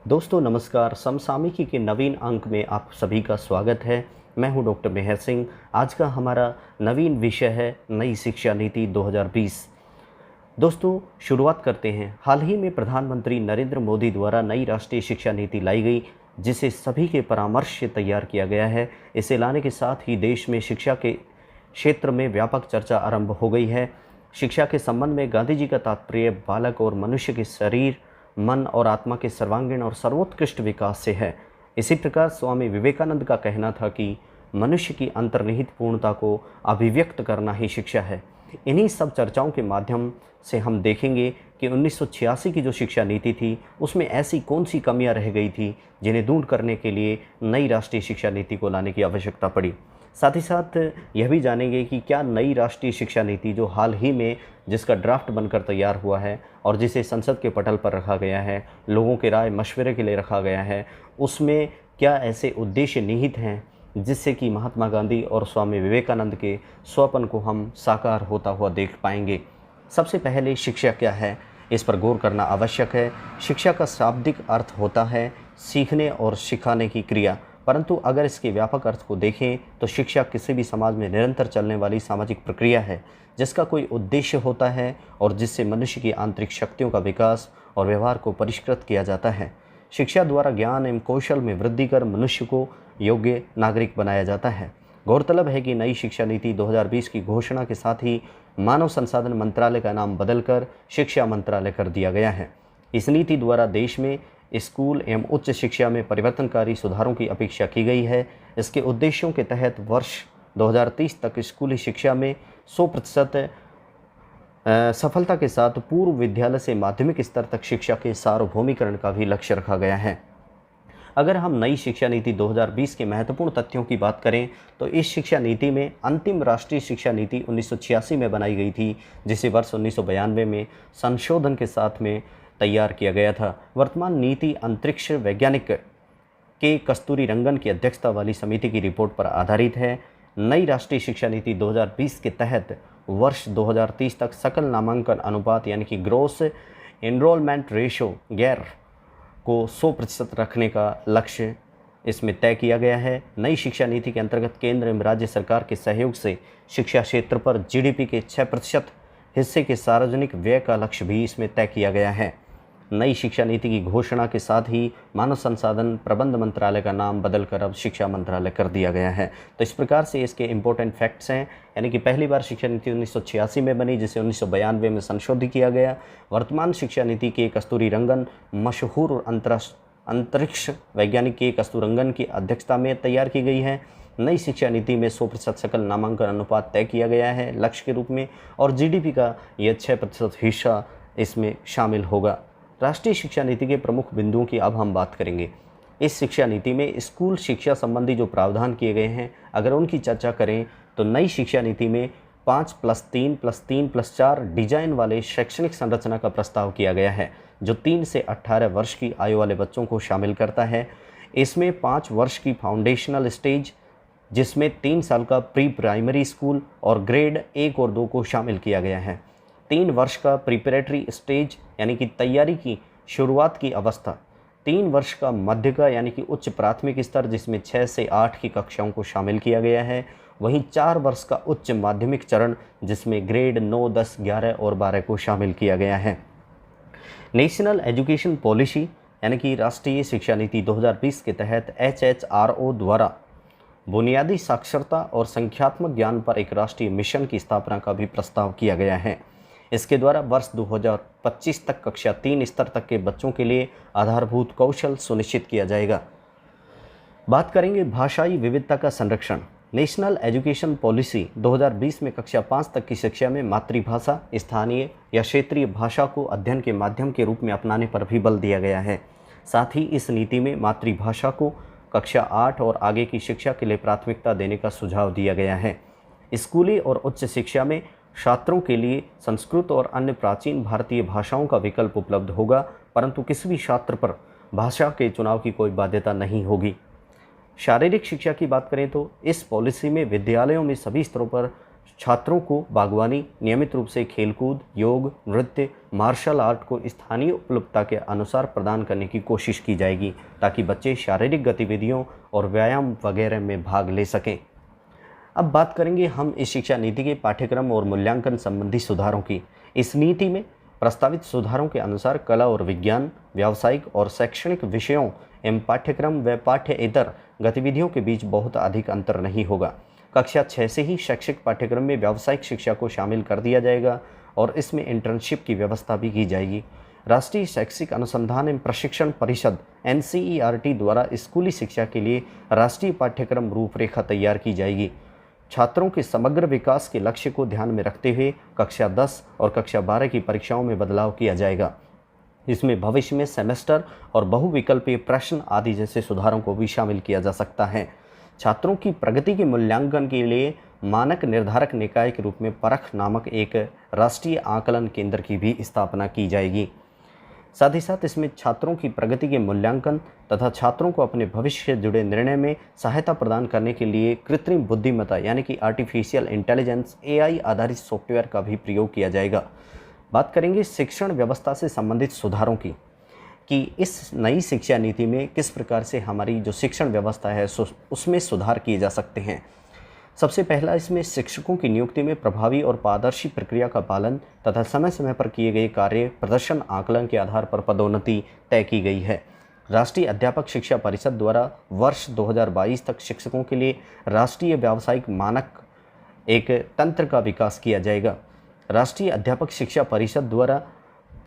दोस्तों नमस्कार। समसामयिकी के नवीन अंक में आप सभी का स्वागत है। मैं हूं डॉक्टर मेहर सिंह। आज का हमारा नवीन विषय है नई शिक्षा नीति 2020। दोस्तों शुरुआत करते हैं। हाल ही में प्रधानमंत्री नरेंद्र मोदी द्वारा नई राष्ट्रीय शिक्षा नीति लाई गई, जिसे सभी के परामर्श से तैयार किया गया है। इसे लाने के साथ ही देश में शिक्षा के क्षेत्र में व्यापक चर्चा आरंभ हो गई है। शिक्षा के संबंध में गांधी जी का तात्पर्य बालक और मनुष्य के शरीर, मन और आत्मा के सर्वांगीण और सर्वोत्कृष्ट विकास से है। इसी प्रकार स्वामी विवेकानंद का कहना था कि मनुष्य की अंतर्निहित पूर्णता को अभिव्यक्त करना ही शिक्षा है। इन्हीं सब चर्चाओं के माध्यम से हम देखेंगे कि 1986 की जो शिक्षा नीति थी उसमें ऐसी कौन सी कमियां रह गई थी जिन्हें दूर करने के लिए नई राष्ट्रीय शिक्षा नीति को लाने की आवश्यकता पड़ी। साथ ही साथ यह भी जानेंगे कि क्या नई राष्ट्रीय शिक्षा नीति जो हाल ही में जिसका ड्राफ्ट बनकर तैयार हुआ है और जिसे संसद के पटल पर रखा गया है, लोगों के राय मशवरे के लिए रखा गया है, उसमें क्या ऐसे उद्देश्य निहित हैं जिससे कि महात्मा गांधी और स्वामी विवेकानंद के स्वप्न को हम साकार होता हुआ देख पाएंगे। सबसे पहले शिक्षा क्या है, इस पर गौर करना आवश्यक है। शिक्षा का शाब्दिक अर्थ होता है सीखने और सिखाने की क्रिया, परंतु अगर इसके व्यापक अर्थ को देखें तो शिक्षा किसी भी समाज में निरंतर चलने वाली सामाजिक प्रक्रिया है जिसका कोई उद्देश्य होता है और जिससे मनुष्य की आंतरिक शक्तियों का विकास और व्यवहार को परिष्कृत किया जाता है। शिक्षा द्वारा ज्ञान एवं कौशल में वृद्धि कर मनुष्य को योग्य नागरिक बनाया जाता है। गौरतलब है कि नई शिक्षा नीति 2020 की घोषणा के साथ ही मानव संसाधन मंत्रालय का नाम बदलकर शिक्षा मंत्रालय कर दिया गया है। इस नीति द्वारा देश में स्कूल एवं उच्च शिक्षा में परिवर्तनकारी सुधारों की अपेक्षा की गई है। इसके उद्देश्यों के तहत वर्ष 2030 तक स्कूली शिक्षा में 100% सफलता के साथ पूर्व विद्यालय से माध्यमिक स्तर तक शिक्षा के सार्वभौमिकरण का भी लक्ष्य रखा गया है। अगर हम नई शिक्षा नीति 2020 के महत्वपूर्ण तथ्यों की बात करें तो इस शिक्षा नीति में अंतिम राष्ट्रीय शिक्षा नीति 1986 में बनाई गई थी, जिसे वर्ष 1992 में संशोधन के साथ में तैयार किया गया था। वर्तमान नीति अंतरिक्ष वैज्ञानिक के कस्तूरी रंगन की अध्यक्षता वाली समिति की रिपोर्ट पर आधारित है। नई राष्ट्रीय शिक्षा नीति 2020 के तहत वर्ष 2030 तक सकल नामांकन अनुपात यानी कि ग्रोस एनरोलमेंट रेशो गैर को 100% रखने का लक्ष्य इसमें तय किया गया है। नई शिक्षा नीति के अंतर्गत केंद्र एवं राज्य सरकार के सहयोग से शिक्षा क्षेत्र पर जीडीपी के 6% हिस्से के सार्वजनिक व्यय का लक्ष्य भी इसमें तय किया गया है। नई शिक्षा नीति की घोषणा के साथ ही मानव संसाधन प्रबंध मंत्रालय का नाम बदलकर अब शिक्षा मंत्रालय कर दिया गया है। तो इस प्रकार से इसके इम्पोर्टेंट फैक्ट्स हैं, यानी कि पहली बार शिक्षा नीति 1986 में बनी, जिसे 1992 में संशोधित किया गया। वर्तमान शिक्षा नीति के कस्तूरी रंगन मशहूर अंतरिक्ष वैज्ञानिक के कस्तूरंगन की अध्यक्षता में तैयार की गई है। नई शिक्षा नीति में 100% सकल नामांकन अनुपात तय किया गया है लक्ष्य के रूप में, और जीडीपी का यह 6% हिस्सा इसमें शामिल होगा। राष्ट्रीय शिक्षा नीति के प्रमुख बिंदुओं की अब हम बात करेंगे। इस शिक्षा नीति में स्कूल शिक्षा संबंधी जो प्रावधान किए गए हैं, अगर उनकी चर्चा करें तो नई शिक्षा नीति में 5+3+3+4 डिजाइन वाले शैक्षणिक संरचना का प्रस्ताव किया गया है, जो 3 से 18 वर्ष की आयु वाले बच्चों को शामिल करता है। इसमें 5 वर्ष की फाउंडेशनल स्टेज, जिसमें 3 साल का प्री प्राइमरी स्कूल और ग्रेड 1 और 2 को शामिल किया गया है। 3 वर्ष का प्रिपरेटरी स्टेज यानी कि तैयारी की शुरुआत की अवस्था, 3 वर्ष का मध्य का यानी कि उच्च प्राथमिक स्तर, जिसमें 6 से 8 की कक्षाओं को शामिल किया गया है। वहीं 4 वर्ष का उच्च माध्यमिक चरण, जिसमें ग्रेड 9, 10, 11 और 12 को शामिल किया गया है। नेशनल एजुकेशन पॉलिसी यानी कि राष्ट्रीय शिक्षा नीति 2020 के तहत HHRO द्वारा बुनियादी साक्षरता और संख्यात्मक ज्ञान पर एक राष्ट्रीय मिशन की स्थापना का भी प्रस्ताव किया गया है। इसके द्वारा वर्ष 2025 तक कक्षा 3 स्तर तक के बच्चों के लिए आधारभूत कौशल सुनिश्चित किया जाएगा। बात करेंगे भाषाई विविधता का संरक्षण। नेशनल एजुकेशन पॉलिसी 2020 में कक्षा 5 तक की शिक्षा में मातृभाषा, स्थानीय या क्षेत्रीय भाषा को अध्ययन के माध्यम के रूप में अपनाने पर भी बल दिया गया है। साथ ही इस नीति में मातृभाषा को कक्षा 8 और आगे की शिक्षा के लिए प्राथमिकता देने का सुझाव दिया गया है। स्कूली और उच्च शिक्षा में छात्रों के लिए संस्कृत और अन्य प्राचीन भारतीय भाषाओं का विकल्प उपलब्ध होगा, परंतु किसी भी छात्र पर भाषा के चुनाव की कोई बाध्यता नहीं होगी। शारीरिक शिक्षा की बात करें तो इस पॉलिसी में विद्यालयों में सभी स्तरों पर छात्रों को बागवानी, नियमित रूप से खेलकूद, योग, नृत्य, मार्शल आर्ट को स्थानीय उपलब्धता के अनुसार प्रदान करने की कोशिश की जाएगी, ताकि बच्चे शारीरिक गतिविधियों और व्यायाम वगैरह में भाग ले सकें। अब बात करेंगे हम इस शिक्षा नीति के पाठ्यक्रम और मूल्यांकन संबंधी सुधारों की। इस नीति में प्रस्तावित सुधारों के अनुसार कला और विज्ञान, व्यावसायिक और शैक्षणिक विषयों एवं पाठ्यक्रम व पाठ्येतर गतिविधियों के बीच बहुत अधिक अंतर नहीं होगा। कक्षा 6 से ही शैक्षिक पाठ्यक्रम में व्यावसायिक शिक्षा को शामिल कर दिया जाएगा और इसमें इंटर्नशिप की व्यवस्था भी की जाएगी। राष्ट्रीय शैक्षिक अनुसंधान एवं प्रशिक्षण परिषद NCERT द्वारा स्कूली शिक्षा के लिए राष्ट्रीय पाठ्यक्रम रूपरेखा तैयार की जाएगी। छात्रों के समग्र विकास के लक्ष्य को ध्यान में रखते हुए कक्षा 10 और कक्षा 12 की परीक्षाओं में बदलाव किया जाएगा। इसमें भविष्य में सेमेस्टर और बहुविकल्पीय प्रश्न आदि जैसे सुधारों को भी शामिल किया जा सकता है। छात्रों की प्रगति के मूल्यांकन के लिए मानक निर्धारक निकाय के रूप में परख नामक एक राष्ट्रीय आकलन केंद्र की भी स्थापना की जाएगी। साथ ही साथ इसमें छात्रों की प्रगति के मूल्यांकन तथा छात्रों को अपने भविष्य से जुड़े निर्णय में सहायता प्रदान करने के लिए कृत्रिम बुद्धिमत्ता यानी कि आर्टिफिशियल इंटेलिजेंस AI आधारित सॉफ्टवेयर का भी प्रयोग किया जाएगा। बात करेंगे शिक्षण व्यवस्था से संबंधित सुधारों की, कि इस नई शिक्षा नीति में किस प्रकार से हमारी जो शिक्षण व्यवस्था है उसमें सुधार किए जा सकते हैं। सबसे पहला, इसमें शिक्षकों की नियुक्ति में प्रभावी और पारदर्शी प्रक्रिया का पालन तथा समय समय पर किए गए कार्य प्रदर्शन आकलन के आधार पर पदोन्नति तय की गई है। राष्ट्रीय अध्यापक शिक्षा परिषद द्वारा वर्ष 2022 तक शिक्षकों के लिए राष्ट्रीय व्यावसायिक मानक एक तंत्र का विकास किया जाएगा। राष्ट्रीय अध्यापक शिक्षा परिषद द्वारा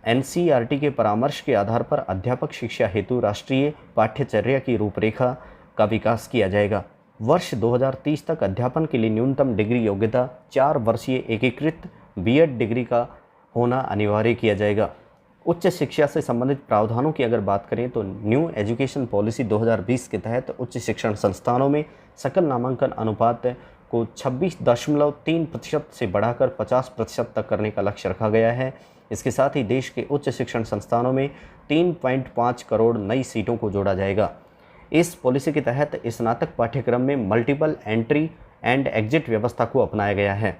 NCERT के परामर्श के आधार पर अध्यापक शिक्षा हेतु राष्ट्रीय पाठ्यचर्या की रूपरेखा का विकास किया जाएगा। वर्ष 2030 तक अध्यापन के लिए न्यूनतम डिग्री योग्यता 4 वर्षीय एकीकृत B.Ed डिग्री का होना अनिवार्य किया जाएगा। उच्च शिक्षा से संबंधित प्रावधानों की अगर बात करें तो न्यू एजुकेशन पॉलिसी 2020 के तहत उच्च शिक्षण संस्थानों में सकल नामांकन अनुपात को 26.3% से बढ़ाकर 50% तक करने का लक्ष्य रखा गया है। इसके साथ ही देश के उच्च शिक्षण संस्थानों में 3.5 करोड़ नई सीटों को जोड़ा जाएगा। इस पॉलिसी के तहत स्नातक पाठ्यक्रम में मल्टीपल एंट्री एंड एग्जिट व्यवस्था को अपनाया गया है,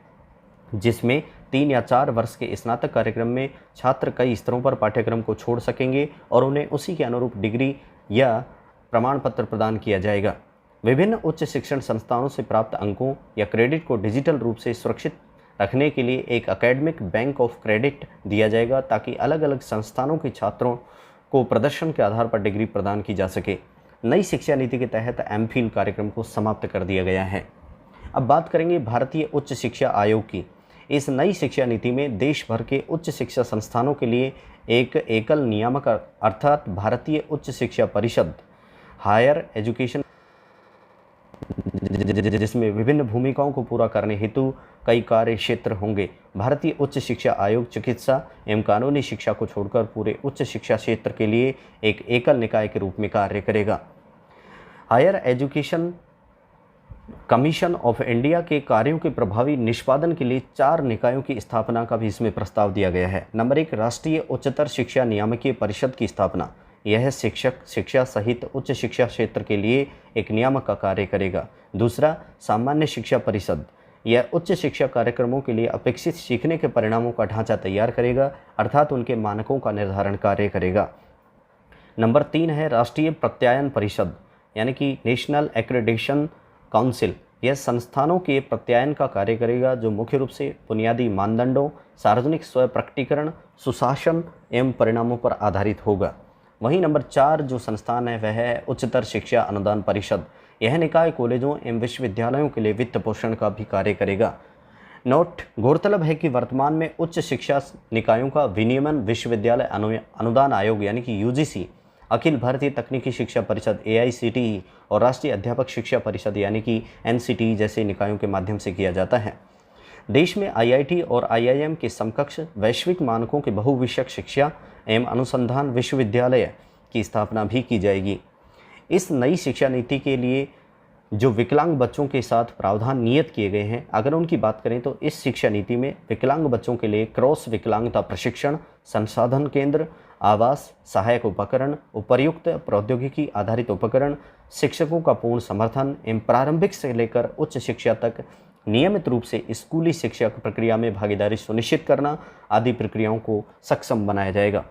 जिसमें 3 या 4 वर्ष के स्नातक कार्यक्रम में छात्र कई स्तरों पर पाठ्यक्रम को छोड़ सकेंगे और उन्हें उसी के अनुरूप डिग्री या प्रमाण पत्र प्रदान किया जाएगा। विभिन्न उच्च शिक्षण संस्थानों से प्राप्त अंकों या क्रेडिट को डिजिटल रूप से सुरक्षित रखने के लिए एक एकेडमिक बैंक ऑफ क्रेडिट दिया जाएगा, ताकि अलग अलग संस्थानों के छात्रों को प्रदर्शन के आधार पर डिग्री प्रदान की जा सके। नई शिक्षा नीति के तहत MPhil कार्यक्रम को समाप्त कर दिया गया है। अब बात करेंगे भारतीय उच्च शिक्षा आयोग की। इस नई शिक्षा नीति में देश भर के उच्च शिक्षा संस्थानों के लिए एक एकल नियामक अर्थात भारतीय उच्च शिक्षा परिषद हायर एजुकेशन, जिसमें विभिन्न भूमिकाओं को पूरा करने हेतु कई कार्य क्षेत्र होंगे। भारतीय उच्च शिक्षा आयोग चिकित्सा एवं कानूनी शिक्षा को छोड़कर पूरे उच्च शिक्षा क्षेत्र के लिए एक एकल निकाय के रूप में कार्य करेगा। Higher education commission of India के कार्यों के प्रभावी निष्पादन के लिए 4 निकायों की स्थापना का भी इसमें प्रस्ताव दिया गया है। नंबर 1, राष्ट्रीय उच्चतर शिक्षा नियामकीय परिषद की स्थापना। यह शिक्षक शिक्षा सहित उच्च शिक्षा क्षेत्र के लिए एक नियामक का कार्य करेगा। दूसरा, सामान्य शिक्षा परिषद। यह उच्च शिक्षा कार्यक्रमों के लिए अपेक्षित सीखने के परिणामों का ढांचा तैयार करेगा, अर्थात उनके मानकों का निर्धारण कार्य करेगा। नंबर 3 है राष्ट्रीय प्रत्यायन परिषद, यानी कि नेशनल एक्रेडिटेशन काउंसिल। यह संस्थानों के प्रत्यायन का कार्य करेगा, जो मुख्य रूप से बुनियादी मानदंडों, सार्वजनिक स्व प्रकटीकरण, सुशासन एवं परिणामों पर आधारित होगा। वहीं नंबर 4 जो संस्थान है वह है उच्चतर शिक्षा अनुदान परिषद। यह निकाय कॉलेजों एवं विश्वविद्यालयों के लिए वित्त पोषण का भी कार्य करेगा। नोट, गौरतलब है कि वर्तमान में उच्च शिक्षा निकायों का विनियमन विश्वविद्यालय अनुदान आयोग यानी कि UGC, अखिल भारतीय तकनीकी शिक्षा परिषद AICTE और राष्ट्रीय अध्यापक शिक्षा परिषद यानी कि NCTE जैसे निकायों के माध्यम से किया जाता है। देश में IIT और IIM के समकक्ष वैश्विक मानकों के बहुविषयक शिक्षा एवं अनुसंधान विश्वविद्यालय की स्थापना भी की जाएगी। इस नई शिक्षा नीति के लिए जो विकलांग बच्चों के साथ प्रावधान नियत किए गए हैं, अगर उनकी बात करें तो इस शिक्षा नीति में विकलांग बच्चों के लिए क्रॉस विकलांगता प्रशिक्षण, संसाधन केंद्र, आवास, सहायक उपकरण, उपर्युक्त प्रौद्योगिकी आधारित उपकरण, शिक्षकों का पूर्ण समर्थन एवं प्रारंभिक से लेकर उच्च शिक्षा तक नियमित रूप से स्कूली शिक्षा प्रक्रिया में भागीदारी सुनिश्चित करना आदि प्रक्रियाओं को सक्षम बनाया जाएगा।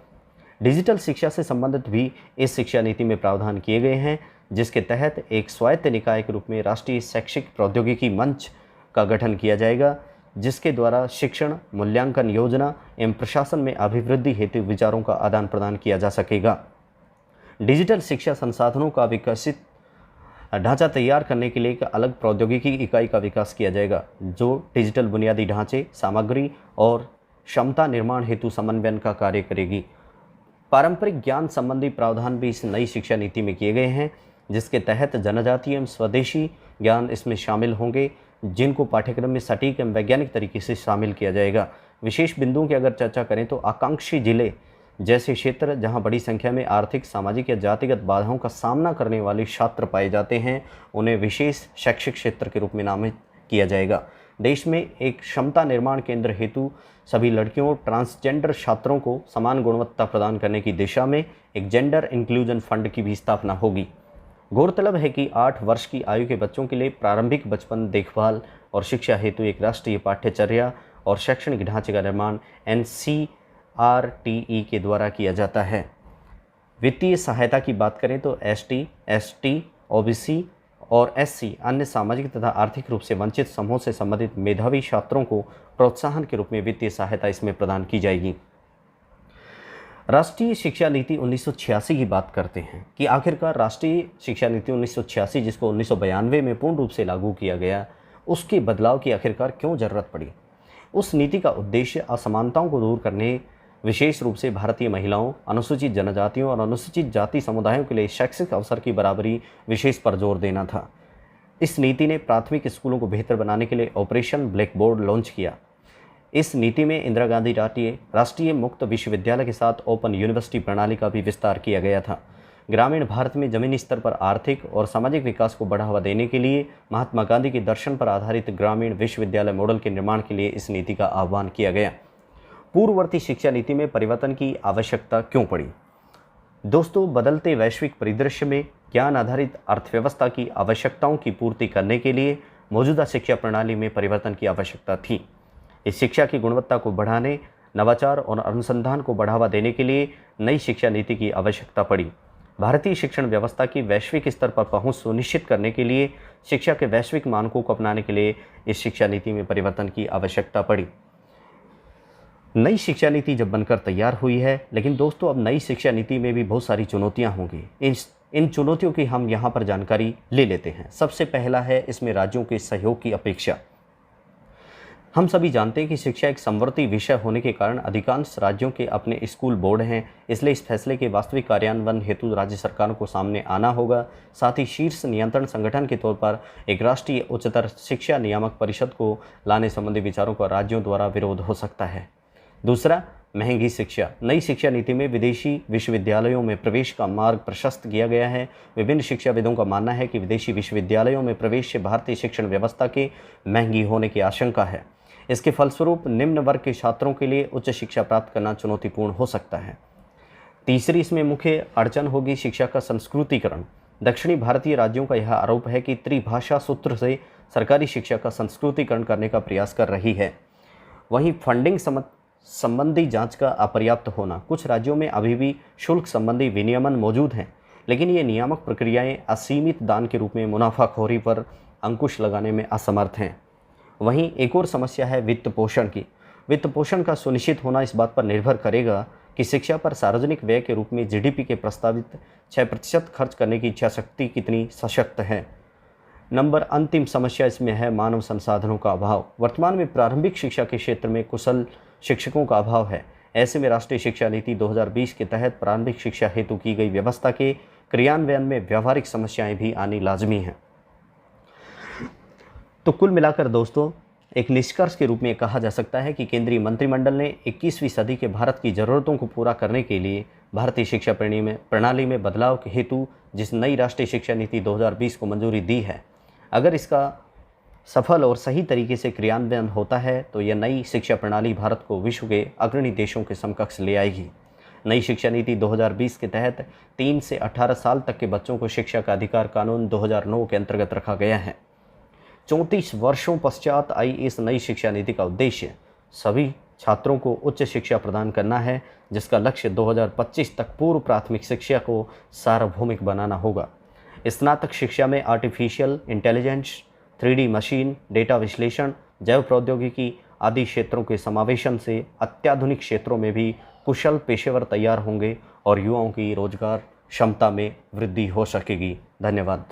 डिजिटल शिक्षा से संबंधित भी इस शिक्षा नीति में प्रावधान किए गए हैं, जिसके तहत एक स्वायत्त निकाय के रूप में राष्ट्रीय शैक्षिक प्रौद्योगिकी मंच का गठन किया जाएगा, जिसके द्वारा शिक्षण, मूल्यांकन योजना एवं प्रशासन में अभिवृद्धि हेतु विचारों का आदान प्रदान किया जा सकेगा। डिजिटल शिक्षा संसाधनों का विकसित ढांचा तैयार करने के लिए एक अलग प्रौद्योगिकी इकाई का विकास किया जाएगा, जो डिजिटल बुनियादी ढांचे, सामग्री और क्षमता निर्माण हेतु समन्वयन का कार्य करेगी। पारंपरिक ज्ञान संबंधी प्रावधान भी इस नई शिक्षा नीति में किए गए हैं, जिसके तहत जनजातीय एवं स्वदेशी ज्ञान इसमें शामिल होंगे, जिनको पाठ्यक्रम में सटीक एवं वैज्ञानिक तरीके से शामिल किया जाएगा। विशेष बिंदुओं की अगर चर्चा करें तो आकांक्षी जिले जैसे क्षेत्र जहां बड़ी संख्या में आर्थिक, सामाजिक या जातिगत बाधाओं का सामना करने वाले छात्र पाए जाते हैं, उन्हें विशेष शैक्षिक क्षेत्र के रूप में नामित किया जाएगा। देश में एक क्षमता निर्माण केंद्र हेतु सभी लड़कियों और ट्रांसजेंडर छात्रों को समान गुणवत्ता प्रदान करने की दिशा में एक जेंडर इंक्लूजन फंड की भी स्थापना होगी। गौरतलब है कि 8 वर्ष की आयु के बच्चों के लिए प्रारंभिक बचपन देखभाल और शिक्षा हेतु एक राष्ट्रीय पाठ्यचर्या और शैक्षणिक ढांचे का निर्माण NCRTE के द्वारा किया जाता है। वित्तीय सहायता की बात करें तो ST, ST, OBC और SC अन्य सामाजिक तथा आर्थिक रूप से वंचित समूहों से संबंधित मेधावी छात्रों को प्रोत्साहन के रूप में वित्तीय सहायता इसमें प्रदान की जाएगी। राष्ट्रीय शिक्षा नीति 1986 की बात करते हैं कि आखिरकार राष्ट्रीय शिक्षा नीति 1986 जिसको 1992 में पूर्ण रूप से लागू किया गया, उसके बदलाव की आखिरकार क्यों ज़रूरत पड़ी। उस नीति का उद्देश्य असमानताओं को दूर करने, विशेष रूप से भारतीय महिलाओं, अनुसूचित जनजातियों और अनुसूचित जाति समुदायों के लिए शैक्षिक अवसर की बराबरी विशेष पर जोर देना था। इस नीति ने प्राथमिक स्कूलों को बेहतर बनाने के लिए ऑपरेशन ब्लैक बोर्ड लॉन्च किया। इस नीति में इंदिरा गांधी राष्ट्रीय मुक्त विश्वविद्यालय के साथ ओपन यूनिवर्सिटी प्रणाली का भी विस्तार किया गया था। ग्रामीण भारत में जमीनी स्तर पर आर्थिक और सामाजिक विकास को बढ़ावा देने के लिए महात्मा गांधी के दर्शन पर आधारित ग्रामीण विश्वविद्यालय मॉडल के निर्माण के लिए इस नीति का आह्वान किया गया। पूर्ववर्ती शिक्षा नीति में परिवर्तन की आवश्यकता क्यों पड़ी? दोस्तों, बदलते वैश्विक परिदृश्य में ज्ञान आधारित अर्थव्यवस्था की आवश्यकताओं की पूर्ति करने के लिए मौजूदा शिक्षा प्रणाली में परिवर्तन की आवश्यकता थी। इस शिक्षा की गुणवत्ता को बढ़ाने, नवाचार और अनुसंधान को बढ़ावा देने के लिए नई शिक्षा नीति की आवश्यकता पड़ी। भारतीय शिक्षण व्यवस्था की वैश्विक स्तर पर पहुंच सुनिश्चित करने के लिए शिक्षा के वैश्विक मानकों को अपनाने के लिए इस शिक्षा नीति में परिवर्तन की आवश्यकता पड़ी। नई शिक्षा नीति जब बनकर तैयार हुई है, लेकिन दोस्तों अब नई शिक्षा नीति में भी बहुत सारी चुनौतियां होंगी। इन चुनौतियों की हम यहाँ पर जानकारी ले लेते हैं। सबसे पहला है इसमें राज्यों के सहयोग की अपेक्षा। हम सभी जानते हैं कि शिक्षा एक समवर्ती विषय होने के कारण अधिकांश राज्यों के अपने स्कूल बोर्ड हैं, इसलिए इस फैसले के वास्तविक कार्यान्वयन हेतु राज्य सरकारों को सामने आना होगा। साथ ही शीर्ष नियंत्रण संगठन के तौर पर एक राष्ट्रीय उच्चतर शिक्षा नियामक परिषद को लाने संबंधी विचारों का राज्यों द्वारा विरोध हो सकता है। दूसरा, महंगी शिक्षा। नई शिक्षा नीति में विदेशी विश्वविद्यालयों में प्रवेश का मार्ग प्रशस्त किया गया है। विभिन्न शिक्षाविदों का मानना है कि विदेशी विश्वविद्यालयों में प्रवेश से भारतीय शिक्षण व्यवस्था के महंगी होने की आशंका है। इसके फलस्वरूप निम्न वर्ग के छात्रों के लिए उच्च शिक्षा प्राप्त करना चुनौतीपूर्ण हो सकता है। तीसरी इसमें मुख्य अड़चन होगी शिक्षा का संस्कृतिकरण। दक्षिणी भारतीय राज्यों का यह आरोप है कि त्रिभाषा सूत्र से सरकारी शिक्षा का संस्कृतिकरण करने का प्रयास कर रही है। वहीं फंडिंग संबंधी जांच का अपर्याप्त होना। कुछ राज्यों में अभी भी शुल्क संबंधी विनियमन मौजूद हैं, लेकिन ये नियामक प्रक्रियाएं असीमित दान के रूप में मुनाफाखोरी पर अंकुश लगाने में असमर्थ हैं। वहीं एक और समस्या है वित्त पोषण की। वित्त पोषण का सुनिश्चित होना इस बात पर निर्भर करेगा कि शिक्षा पर सार्वजनिक व्यय के रूप में GDP के प्रस्तावित 6% खर्च करने की इच्छा शक्ति कितनी सशक्त है। अंतिम समस्या इसमें है मानव संसाधनों का अभाव। वर्तमान में प्रारंभिक शिक्षा के क्षेत्र में कुशल शिक्षकों का अभाव है। ऐसे में राष्ट्रीय शिक्षा नीति 2020 के तहत प्रारंभिक शिक्षा हेतु की गई व्यवस्था के क्रियान्वयन में व्यावहारिक समस्याएं भी आनी लाजमी हैं। तो कुल मिलाकर दोस्तों, एक निष्कर्ष के रूप में कहा जा सकता है कि केंद्रीय मंत्रिमंडल ने 21वीं सदी के भारत की ज़रूरतों को पूरा करने के लिए भारतीय शिक्षा प्रणाली में बदलाव के हेतु जिस नई राष्ट्रीय शिक्षा नीति 2020 को मंजूरी दी है, अगर इसका सफल और सही तरीके से क्रियान्वयन होता है तो यह नई शिक्षा प्रणाली भारत को विश्व के अग्रणी देशों के समकक्ष ले आएगी। नई शिक्षा नीति 2020 के तहत 3 से 18 साल तक के बच्चों को शिक्षा का अधिकार कानून 2009 के अंतर्गत रखा गया है। 34 वर्षों पश्चात आई इस नई शिक्षा नीति का उद्देश्य सभी छात्रों को उच्च शिक्षा प्रदान करना है, जिसका लक्ष्य 2025 तक पूर्व प्राथमिक शिक्षा को सार्वभौमिक बनाना होगा। स्नातक शिक्षा में artificial intelligence, 3D machine, data विश्लेषण, जैव प्रौद्योगिकी आदि क्षेत्रों के समावेशन से अत्याधुनिक क्षेत्रों में भी कुशल पेशेवर तैयार होंगे और युवाओं की रोजगार क्षमता में वृद्धि हो सकेगी। धन्यवाद।